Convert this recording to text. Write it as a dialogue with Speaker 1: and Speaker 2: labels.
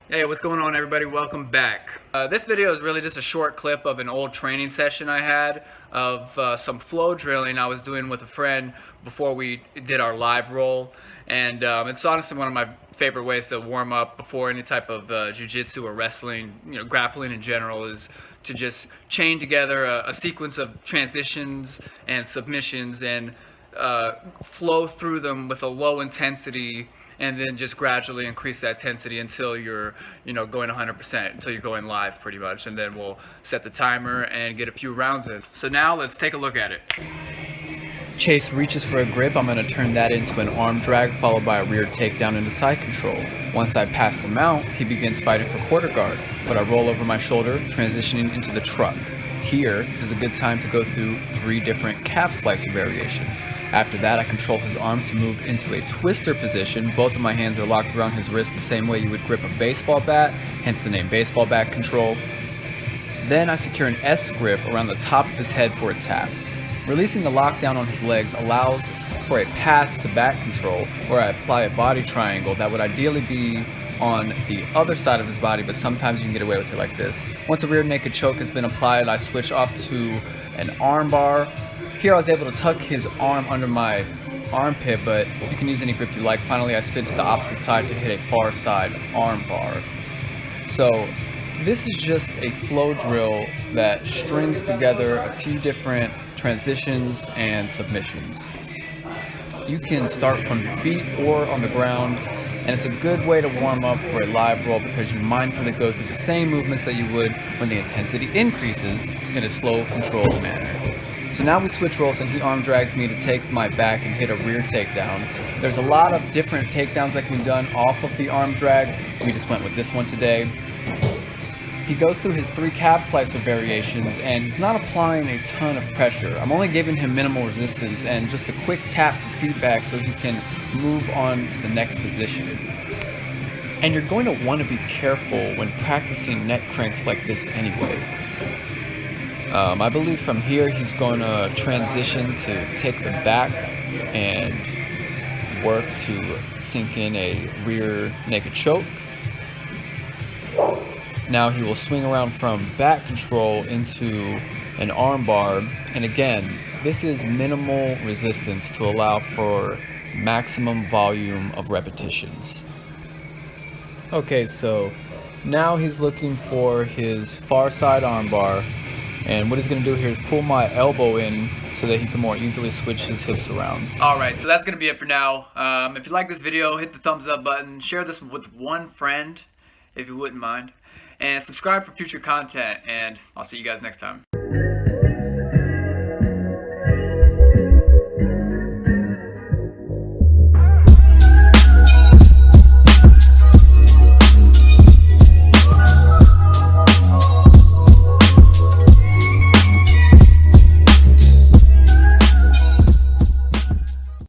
Speaker 1: Hey, what's going on, everybody? Welcome back. This video is really just a short clip of an old training session I had of some flow drilling I was doing with a friend before we did our live roll. And it's honestly one of my favorite ways to warm up before any type of jiu-jitsu or wrestling, grappling in general, is to just chain together a sequence of transitions and submissions and flow through them with a low intensity, and then just gradually increase that intensity until you're going 100%, until you're going live pretty much, and then we'll set the timer and get a few rounds in. So now let's take a look at it.
Speaker 2: Chase reaches for a grip. I'm going to turn that into an arm drag followed by a rear takedown into side control. Once I pass the mount, he begins fighting for quarter guard, but I roll over my shoulder, transitioning into the truck. Here is a good time to go through 3 different calf slicer variations. After that, I control his arms to move into a twister position. Both of my hands are locked around his wrist the same way you would grip a baseball bat, hence the name baseball bat control. Then I secure an S grip around the top of his head for a tap. Releasing the lockdown on his legs allows for a pass to back control, where I apply a body triangle that would ideally be on the other side of his body, but sometimes you can get away with it like this. Once a rear naked choke has been applied, I switch off to an arm bar. Here I was able to tuck his arm under my armpit, but you can use any grip you like. Finally, I spin to the opposite side to hit a far side arm bar. So this is just a flow drill that strings together a few different transitions and submissions. You can start from your feet or on the ground, and it's a good way to warm up for a live roll because you mindfully go through the same movements that you would when the intensity increases in a slow, controlled manner. So now we switch rolls and he arm drags me to take my back and hit a rear takedown. There's a lot of different takedowns that can be done off of the arm drag. We just went with this one today. He goes through his 3 calf slicer variations and he's not applying a ton of pressure. I'm only giving him minimal resistance and just a quick tap for feedback so he can move on to the next position. And you're going to want to be careful when practicing neck cranks like this anyway. I believe from here he's going to transition to take the back and work to sink in a rear naked choke. Now he will swing around from back control into an arm bar, and again, this is minimal resistance to allow for maximum volume of repetitions. Okay, so now he's looking for his far side arm bar, and what he's going to do here is pull my elbow in so that he can more easily switch his hips around.
Speaker 1: Alright, so that's going to be it for now. If you like this video, hit the thumbs up button, share this with one friend if you wouldn't mind, and subscribe for future content, and I'll see you guys next time.